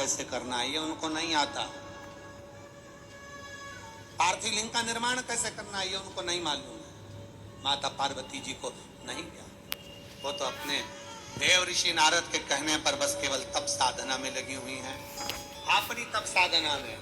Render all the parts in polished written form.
कैसे करना है ये उनको नहीं आता। पार्थिव लिंग का निर्माण कैसे करना है ये उनको नहीं मालूम है। माता पार्वती जी को नहीं ज्ञान, वो तो अपने देव ऋषि नारद के कहने पर बस केवल तप साधना में लगी हुई हैं, अपनी तप साधना में।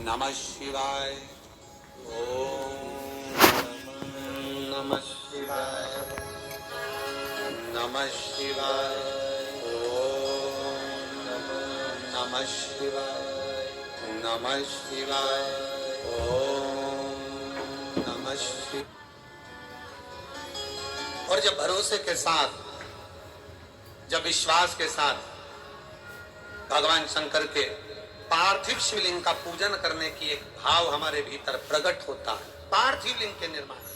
नमः शिवाय, ओम नमः शिवाय, नमः शिवाय, ओम नमः शिवाय, नमः शिवाय, ओम नमः शिवाय। और जब भरोसे के साथ, जब विश्वास के साथ भगवान शंकर के पार्थिव शिवलिंग का पूजन करने की एक भाव हमारे भीतर प्रकट होता है, पार्थिव लिंग के निर्माण।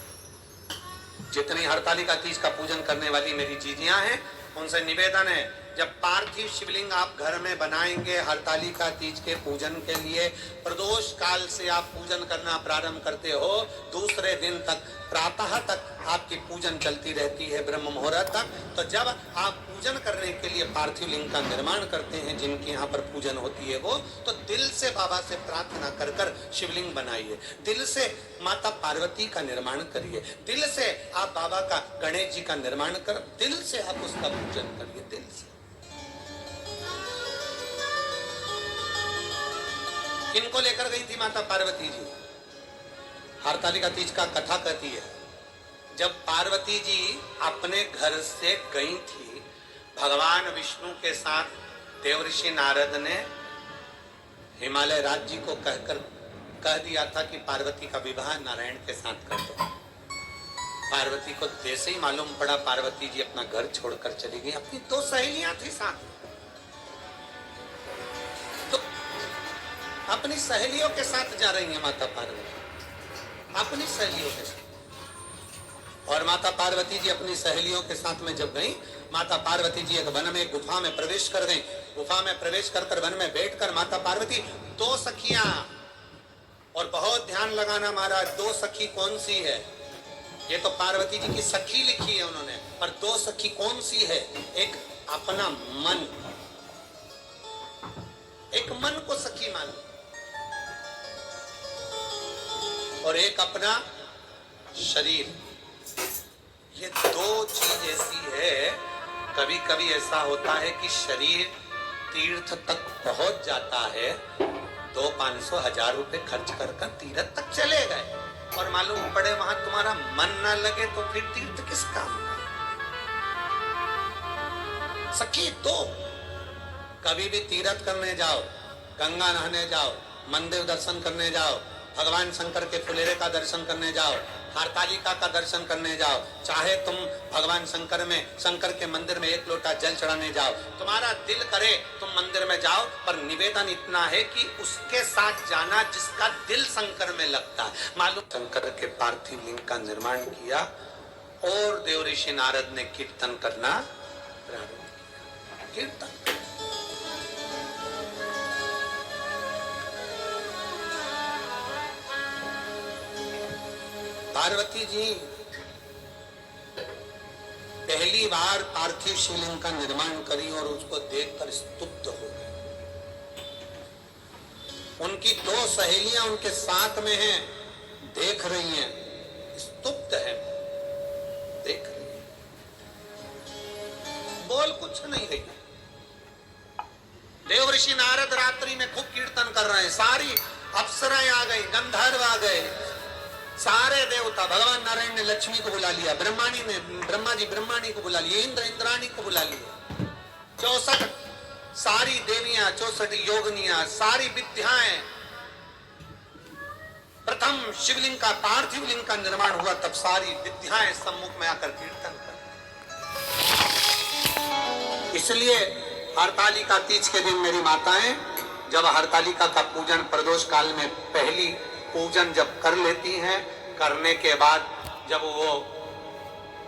जितनी हरतालिका तीज का पूजन करने वाली मेरी जीजियां हैं, उनसे निवेदन है, जब पार्थिव शिवलिंग आप घर में बनाएंगे हरतालिका तीज के पूजन के लिए, प्रदोष काल से आप पूजन करना प्रारंभ करते हो, दूसरे दिन तक प्रातः तक आपकी पूजन चलती रहती है, ब्रह्म मुहूर्त तक। तो जब आप पूजन करने के लिए पार्थिव लिंग का निर्माण करते हैं, जिनके यहाँ पर पूजन होती है वो, तो दिल से बाबा से प्रार्थना कर कर शिवलिंग बनाइए, दिल से माता पार्वती का निर्माण करिए, दिल से आप बाबा का गणेश जी का निर्माण कर, दिल से आप उसका पूजन करिए, दिल से। किनको लेकर गई थी माता पार्वती जी? हरतालिका तीज का कथा कहती है, जब पार्वती जी अपने घर से गई थी, भगवान विष्णु के साथ देवऋषि नारद ने हिमालय राज जी को कहकर कह दिया था कि पार्वती का विवाह नारायण के साथ कर दो। पार्वती को जैसे ही मालूम पड़ा, पार्वती जी अपना घर छोड़कर चली गई। अपनी दो सहेलियां थी साथ, तो अपनी सहेलियों के साथ जा रही है माता पार्वती, अपनी सहेलियों के साथ। और माता पार्वती जी अपनी सहेलियों के साथ में जब गई, माता पार्वती जी एक वन में गुफा में प्रवेश कर गई। गुफा में प्रवेश कर वन में बैठकर माता पार्वती, दो सखियां, और बहुत ध्यान लगाना महाराज, दो सखी कौन सी है? ये तो पार्वती जी की सखी लिखी है उन्होंने, पर दो सखी कौन सी है? एक अपना मन, एक मन को सखी मान, और एक अपना शरीर। ये दो चीज ऐसी है, कभी कभी ऐसा होता है कि शरीर तीर्थ तक पहुंच जाता है, 200-500 1000 रुपए खर्च कर तीर्थ तक चले गए, और मालूम पड़े वहां तुम्हारा मन ना लगे तो फिर तीर्थ किस काम का? सखी दो, कभी भी तीर्थ करने जाओ, गंगा नहाने जाओ, मंदिर दर्शन करने जाओ, भगवान शंकर के फुलेरे का दर्शन करने जाओ, हरतालिका का दर्शन करने जाओ, चाहे तुम भगवान शंकर में, शंकर के मंदिर में एक लोटा जल चढ़ाने जाओ, तुम्हारा दिल करे तुम मंदिर में जाओ, पर निवेदन इतना है कि उसके साथ जाना जिसका दिल शंकर में लगता है। मालूम, शंकर के पार्थिव लिंग का निर्माण किया और देवऋषि नारद ने कीर्तन करना प्रारंभ किया। कीर्तन पार्वती जी पहली बार पार्थिव शिवलिंग का निर्माण करी और उसको देखकर स्तुप्त हो गई। उनकी दो सहेलियां उनके साथ में हैं, देख रही हैं, स्तुप्त है, देख रही हैं, बोल कुछ नहीं रही। देवऋषि नारद रात्रि में खूब कीर्तन कर रहे हैं, सारी अप्सराएं आ गई, गंधर्व आ गए, सारे देवता, भगवान नारायण ने लक्ष्मी को बुला लिया, ब्रह्मा जी ब्रह्माणी को बुला लिया, इंद्र इंद्राणी को बुला लिया, 64 सारी देवियां, 64 योगनियां, सारी विद्याएं। प्रथम शिवलिंग का, पार्थिव लिंग का निर्माण हुआ, तब सारी विद्याएं सम्मुख में आकर कीर्तन कर। इसलिए हरतालिका तीज के दिन मेरी माताएं जब हरतालिका का पूजन प्रदोष काल में पहली पूजन जब कर लेती हैं, करने के बाद जब वो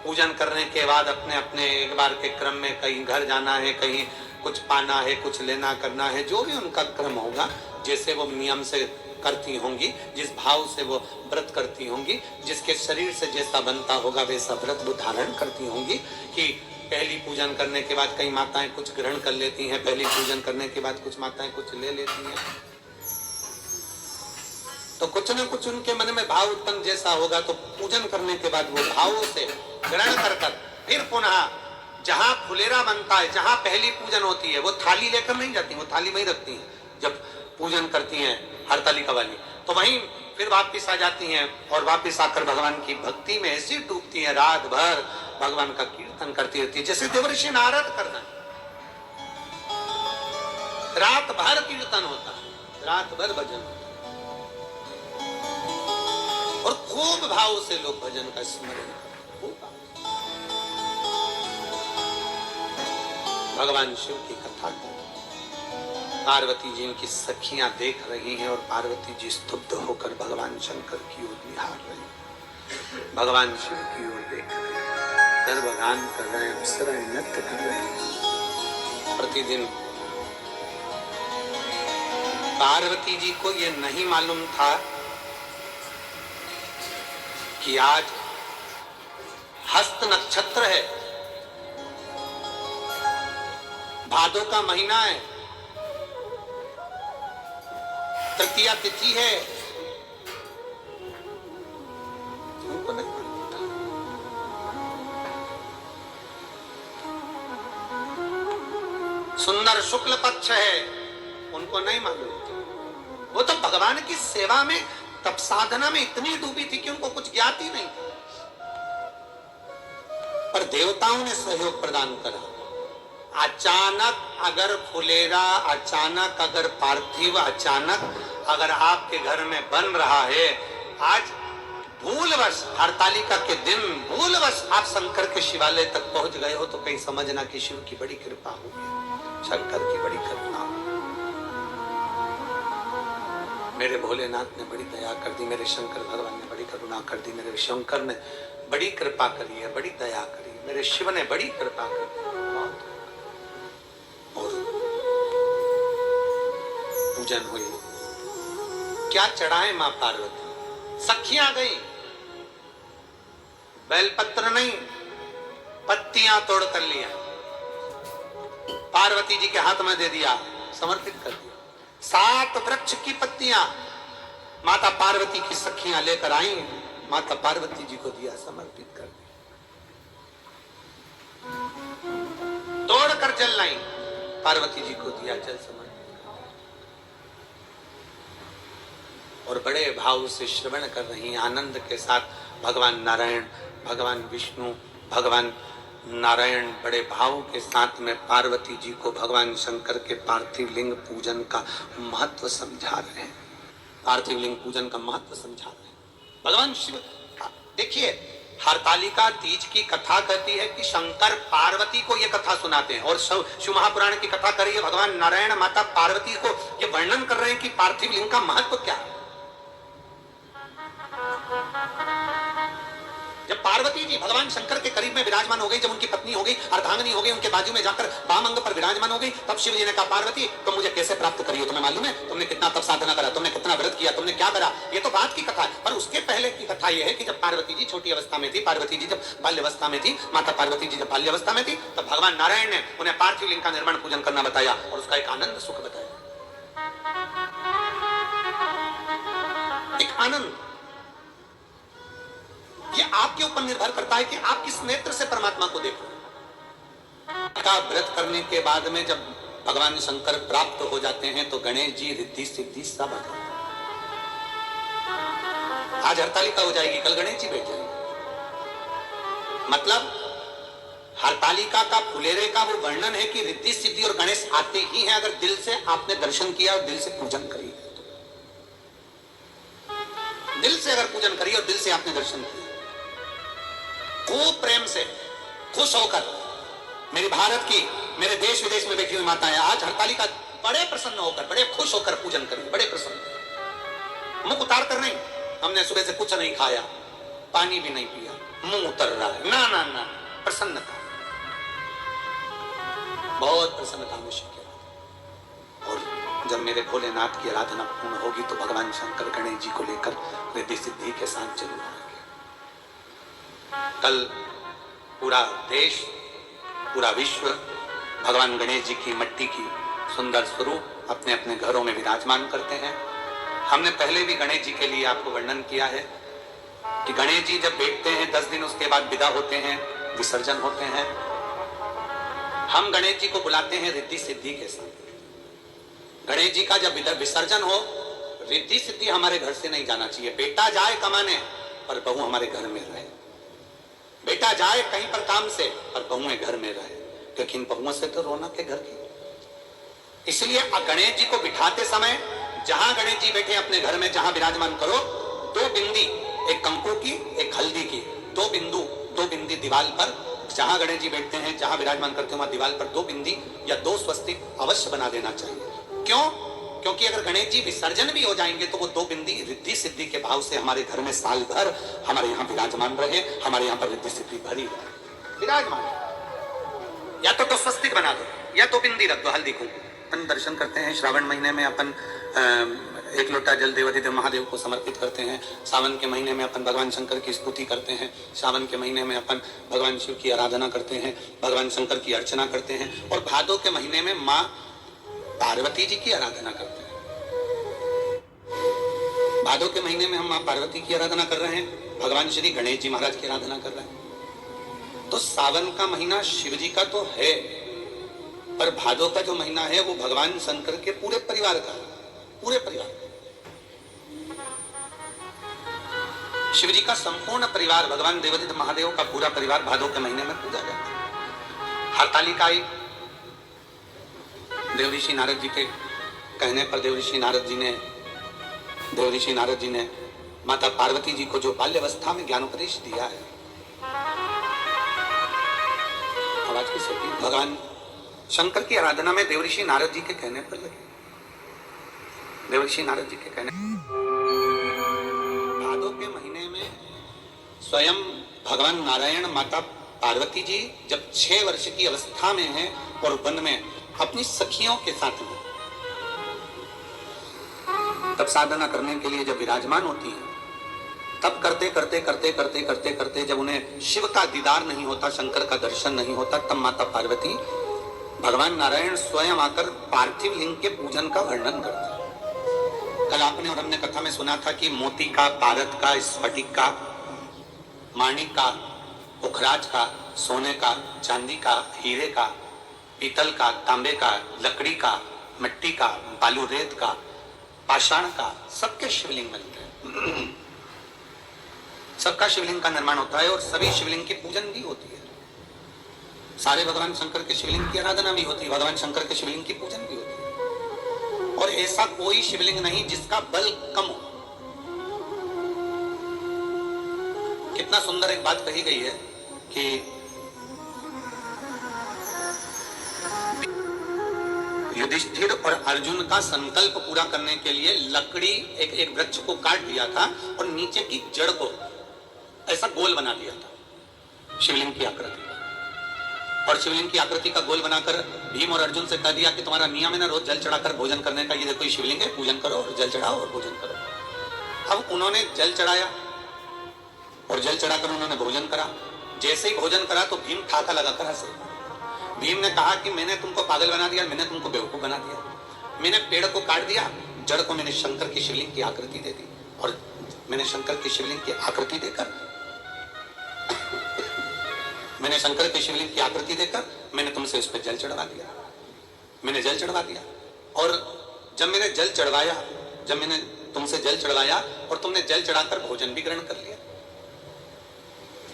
पूजन करने के बाद अपने अपने एक बार के क्रम में कहीं घर जाना है, कहीं कुछ पाना है, कुछ लेना करना है, जो भी उनका क्रम होगा, जैसे वो नियम से करती होंगी, जिस भाव से वो व्रत करती होंगी, जिसके शरीर से जैसा बनता होगा वैसा व्रत वो धारण करती होंगी, कि पहली पूजन करने के बाद कई माताएं कुछ ग्रहण कर लेती हैं, पहली पूजन करने के बाद कुछ माताएं कुछ ले लेती हैं, तो कुछ न कुछ उनके मन में भाव उत्पन्न जैसा होगा, तो पूजन करने के बाद वो भावों से ग्रहण कर फिर पुनः जहां फुलेरा बनता है, जहां पहली पूजन होती है, वो थाली लेकर नहीं जाती, वो थाली वहीं रखती हैं जब पूजन करती हैं हरतालिका वाली, तो वहीं फिर वापिस आ जाती हैं और वापिस आकर भगवान की भक्ति में ऐसी डूबती हैं, रात भर भगवान का कीर्तन करती रहती है, जैसे देवर्षि नारद करना, रात भर कीर्तन होता है, रात भर भजन होता है और खूब भाव से लोग भजन का स्मरण करते हैं। भगवान शिव की कथा पार्वती जी की सखियां देख रही हैं और पार्वती जी स्तुब्ध होकर भगवान शंकर की ओर निहार रही, भगवान शिव की ओर देख रहे, गर्भगान कर रहे हैं, अप्सराएं नृत्य कर रहे हैं। प्रतिदिन पार्वती जी को यह नहीं मालूम था कि आज हस्त नक्षत्र है, भादो का महीना है, तृतीया तिथि है, उनको नहीं मालूम था। सुंदर शुक्ल पक्ष है, उनको नहीं मालूम था। वो तो भगवान की सेवा में, तप साधना में इतनी डूबी थी कि उनको कुछ ज्ञात ही नहीं था, पर देवताओं ने सहयोग प्रदान करा। अचानक अगर फुलेरा, अचानक अगर पार्थिव, अचानक अगर आपके घर में बन रहा है, आज भूलवश हरतालिका के दिन भूलवश आप शंकर के शिवालय तक पहुंच गए हो, तो कहीं समझना कि शिव की बड़ी कृपा होगी, शंकर की बड़ी कृपा होगी। मेरे भोलेनाथ ने बड़ी दया कर दी, मेरे शंकर भगवान ने बड़ी करुणा कर दी, मेरे शंकर ने बड़ी कृपा करी है, बड़ी दया करी, मेरे शिव ने बड़ी कृपा करी। और पूजन हुई, क्या चढ़ाए मां पार्वती, सखियां गई, बेलपत्र नहीं, पत्तियां तोड़ कर लिया, पार्वती जी के हाथ में दे दिया, समर्पित कर दिया। 7 वृक्ष की पत्तियां माता पार्वती की सखियां लेकर आई, माता पार्वती जी को दिया, समर्पित कर दिया। तोड़कर जल लाई, पार्वती जी को दिया, जल समर्पित कर दिया। और बड़े भाव से श्रवण कर रही, आनंद के साथ भगवान नारायण, भगवान विष्णु, भगवान नारायण बड़े भाव के साथ में पार्वती जी को भगवान शंकर के पार्थिव लिंग पूजन का महत्व समझा रहे हैं, पार्थिव लिंग पूजन का महत्व समझा रहे हैं। भगवान शिव, देखिए हरतालिका तीज की कथा कहती है कि शंकर पार्वती को यह कथा सुनाते हैं, और शिव महापुराण की कथा करिए, भगवान नारायण माता पार्वती को यह वर्णन कर रहे हैं कि पार्थिव लिंग का महत्व क्या है। जब पार्वती जी भगवान शंकर के करीब में विराजमान हो गई, जब उनकी पत्नी हो गई, अर्धांगिनी हो गई, उनके बाजू में जाकर वाम अंग पर विराजमान हो गई, तब शिव जी ने कहा, पार्वती तुम मुझे कैसे प्राप्त करी हो, तुम्हें मालूम है, तुमने कितना तप साधना करा, तुमने कितना व्रत किया, तुमने क्या करा, ये तो बात की कथा है। पर उसके पहले की कथा यह है कि जब पार्वती जी छोटी अवस्था में थी, पार्वती जी जब बाल्यावस्था में थी, माता पार्वती जी जब बाल्यावस्था में थी, तब भगवान नारायण ने उन्हें पार्थिव लिंग का निर्माण पूजन करना बताया और उसका एक आनंद सुख बताया, एक आनंद। ये आपके ऊपर निर्भर करता है कि आप किस नेत्र से परमात्मा को देखो। का व्रत करने के बाद में जब भगवान शंकर प्राप्त हो जाते हैं, तो गणेश जी रिद्धि सिद्धि सब आ जाते हैं। आज हरतालिका हो जाएगी, कल गणेश जी बैठ जाएंगे। मतलब हरतालिका का, फुलेरे का वो वर्णन है कि रिद्धि सिद्धि और गणेश आते ही हैं, अगर दिल से आपने दर्शन किया और दिल से पूजन करी, दिल से अगर पूजन करी और दिल से आपने दर्शन किया, खूब प्रेम से, खुश होकर, मेरी भारत की, मेरे देश विदेश में बैठी हुई माताएं आज हरतालिका बड़े प्रसन्न होकर, बड़े खुश होकर पूजन करें, बड़े प्रसन्न, मुख उतार कर नहीं, हमने सुबह से कुछ नहीं खाया, पानी भी नहीं पिया, मुंह उतर रहा है, ना ना ना, प्रसन्नता, बहुत प्रसन्नता में शिक्षा। और जब मेरे भोलेनाथ की आराधना पूर्ण होगी, तो भगवान शंकर गणेश जी को लेकर रिद्धि सिद्धि के साथ जरूर आएंगे। कल पूरा देश पूरा विश्व भगवान गणेश जी की मिट्टी की सुंदर स्वरूप अपने अपने घरों में विराजमान करते हैं। हमने पहले भी गणेश जी के लिए आपको वर्णन किया है कि गणेश जी जब बैठते हैं 10 दिन उसके बाद विदा होते हैं, विसर्जन होते हैं। हम गणेश जी को बुलाते हैं रिद्धि सिद्धि के साथ। गणेश जी का जब विसर्जन हो, रिद्धि सिद्धि हमारे घर से नहीं जाना चाहिए। बेटा जाए कमाने पर बहू हमारे घर में रहे, बेटा जाए कहीं पर काम से पर बहुएं घर में रहे, क्योंकि इन बहुओं से तो रौनक है घर की। इसलिए गणेश जी को बिठाते समय जहां गणेश जी बैठे अपने घर में जहां विराजमान करो, 2 बिंदी, एक कंकु की एक हल्दी की, 2 बिंदु 2 बिंदी दीवार पर जहां गणेश जी बैठते हैं, जहां विराजमान करते हैं वहां दीवार पर 2 बिंदी या 2 स्वस्तिक अवश्य बना देना चाहिए। क्यों? क्योंकि अगर गणेश जी विसर्जन भी हो जाएंगे तो वो 2 बिंदी रिद्धि सिद्धि के भाव से हमारे घर में साल भर हमारे यहाँ विराजमान रहे, हमारे यहाँ पर रिद्धि सिद्धि भरी रहे, विराजमान। या तो स्वस्तिक बना दो या 2 बिंदी रख दो हल्दी को। अपन दर्शन करते हैं श्रावण महीने में, अपन 1 लोटा जल देवाधिदेव महादेव को समर्पित करते हैं। सावन के महीने में अपन भगवान शंकर की स्तुति करते हैं। सावन के महीने में अपन भगवान शिव की आराधना करते हैं, भगवान शंकर की अर्चना करते हैं। और भादों के महीने में माँ पार्वती जी की आराधना करते हैं। भादों के महीने में हम माँ पार्वती की आराधना कर रहे हैं, भगवान श्री गणेश जी महाराज की आराधना कर रहे हैं। तो सावन का महीना शिव जी का तो है, पर भादों का जो महीना है वो भगवान शंकर के पूरे परिवार का, पूरे परिवार। शिव जी का संपूर्ण परिवार, भगवान देवाधिदेव महादेव का पूरा परिवार भादों के महीने में पूजा जाता है। हरतालिका आई, देवऋषि नारद जी के कहने पर देवऋषि नारद जी ने माता पार्वती जी को जो बाल्यावस्था में ज्ञानोपदेश दिया है, आवाज की सेटिंग, भगवान शंकर की आराधना में देवऋषि नारद जी के कहने पर लगे। देवऋषि नारद जी के कहने, भादों के महीने में स्वयं भगवान नारायण माता पार्वती जी जब 6 वर्ष की अवस्था में हैं और वन में अपनी सखियों के साथ में तब साधना करने के लिए जब विराजमान होती हैं, तब करते जब उन्हें शिव का दीदार नहीं होता, शंकर का दर्शन नहीं होता, तब माता पार्वती भगवान नारायण स्वयं आकर पार्थिव लिंग के पूजन का वर्णन करते हैं। कल आपने और हमने कथा में सुना था कि मोती का, पारद का, स्फटिक का, माणिक का, पुखराज का, सोने का, चांदी का, हीरे का, पीतल का, तांबे का, लकड़ी का, मिट्टी का, बालू रेत का, पाषाण का, सबके शिवलिंग बनते हैं। सबका शिवलिंग का निर्माण होता है और सभी शिवलिंग की पूजन भी होती है। सारे भगवान शंकर के शिवलिंग की आराधना भी होती है, भगवान शंकर के शिवलिंग की पूजन भी होती है। और ऐसा कोई शिवलिंग नहीं जिसका बल कम हो। कितना सुंदर एक बात कही गई है कि युधिष्ठिर और अर्जुन का संकल्प पूरा करने के लिए लकड़ी एक वृक्ष को काट दिया था और नीचे की जड़ को ऐसा गोल बना दिया था शिवलिंग की आकृति का। और शिवलिंग की आकृति का गोल बनाकर भीम और अर्जुन से कह दिया कि तुम्हारा नियम है ना रोज जल चढ़ाकर भोजन करने का, ये देखो शिवलिंग है, पूजन करो और जल चढ़ाओ और भोजन करो। अब उन्होंने जल चढ़ाया और जल चढ़ाकर उन्होंने भोजन करा। जैसे ही भोजन करा तो भीम ठाका लगाकर हंसे। भीम ने कहा कि मैंने तुमको पागल बना दिया, मैंने तुमको बेवकूफ बना दिया। मैंने पेड़ को काट दिया, जड़ को मैंने शंकर की शिवलिंग की आकृति दे दी और मैंने शंकर की शिवलिंग की आकृति देकर मैंने तुमसे उस पर जल चढ़वा दिया। मैंने जल चढ़वा दिया और जब मैंने जल चढ़वाया, जब मैंने तुमसे जल चढ़वाया और तुमने जल चढ़ाकर भोजन भी ग्रहण कर लिया।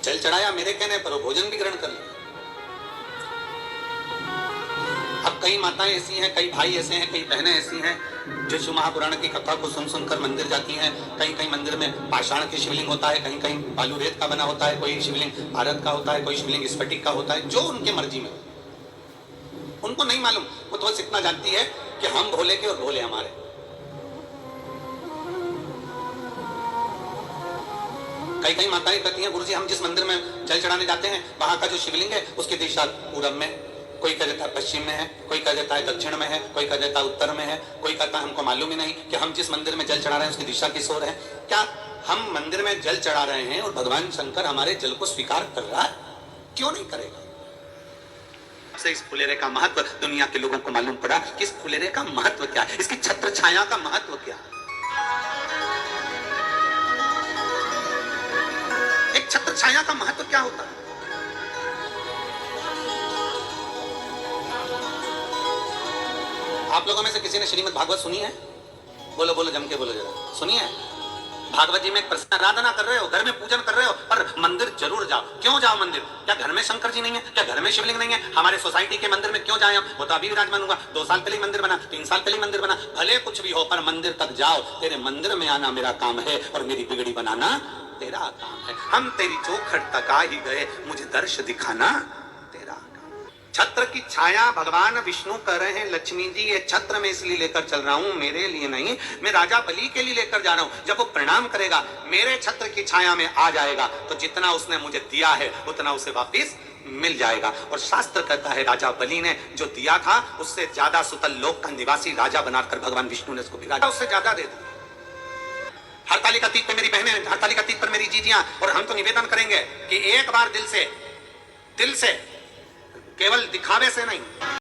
जल चढ़ाया मेरे कहने पर और भोजन भी ग्रहण कर लिया। अब कई माताएं ऐसी हैं, कई भाई ऐसे हैं, कई बहनें ऐसी हैं जो शिव महापुराण की कथा को सुन सुनकर मंदिर जाती हैं। कहीं कहीं मंदिर में पाषाण की शिवलिंग होता है, कहीं कहीं बालू रेत का बना होता है, कोई शिवलिंग भारत का होता है, कोई शिवलिंग स्फटिक का होता है, जो उनके मर्जी में। उनको नहीं मालूम, वो तो बस इतना जानती है कि हम भोले के और भोले हमारे। कई कई माताएं कहती हैं गुरुजी हम जिस मंदिर में जल चढ़ाने जाते हैं वहां का जो शिवलिंग है उसकी दिशा पूरब में, कोई कह देता है पश्चिम में है, कोई कह देता है दक्षिण में है, कोई कह देता है उत्तर में है, कोई कहता है हमको मालूम ही नहीं कि हम जिस मंदिर में जल चढ़ा रहे हैं उसकी दिशा किस ओर है। क्या हम मंदिर में जल चढ़ा रहे हैं और भगवान शंकर हमारे जल को स्वीकार कर रहा है? क्यों नहीं करेगा? से इस फुलेरे का महत्व दुनिया के लोगों को मालूम पड़ा कि इस फुलेरे का महत्व क्या है, इसकी छत्र छाया का महत्व क्या है। एक छत्र छाया का महत्व क्या होता है। आप लोगों में से किसी ने श्रीमद् भागवत सुनी है? बोलो बोलो, जम के बोलो जरा, सुनी है? भागवत जी में एक प्रश्न, आराधना कर रहे हो, घर में पूजन कर रहे हो, पर मंदिर जरूर जाओ। क्यों जाओ मंदिर? क्या घर में शंकर जी नहीं है? क्या घर में शिवलिंग नहीं है? हमारे सोसाइटी के मंदिर में क्यों जाए हम? वो तो अभी विराजमान होगा, 2 साल पहले मंदिर बना, 3 साल पहले मंदिर बना, भले कुछ भी हो पर मंदिर तक जाओ। तेरे मंदिर में आना मेरा काम है और मेरी बिगड़ी बनाना तेरा काम है। हम तेरी चौखट तक आ ही गए, मुझे दर्श दिखाना तेरा काम। छत्र की छाया भगवान विष्णु कह रहे हैं, लक्ष्मी जी ये छत्र मैं इसलिए लेकर चल रहा हूं, मेरे लिए नहीं, मैं राजा बलि के लिए लेकर जा रहा हूं। जब वो प्रणाम करेगा, मेरे छत्र की छाया में आ जाएगा, तो जितना उसने मुझे दिया है उतना उसे वापिस मिल जाएगा। और शास्त्र कहता है राजा बलि ने जो दिया था उससे ज्यादा सुतल लोक का निवासी राजा बनाकर भगवान विष्णु ने उसको भी राजा उससे ज्यादा दे दिया। हरतालिका तीज पे मेरी बहनें, हरतालिका तीज पर मेरी जीजियां, और हम तो निवेदन करेंगे कि एक बार दिल से केवल दिखावे से नहीं,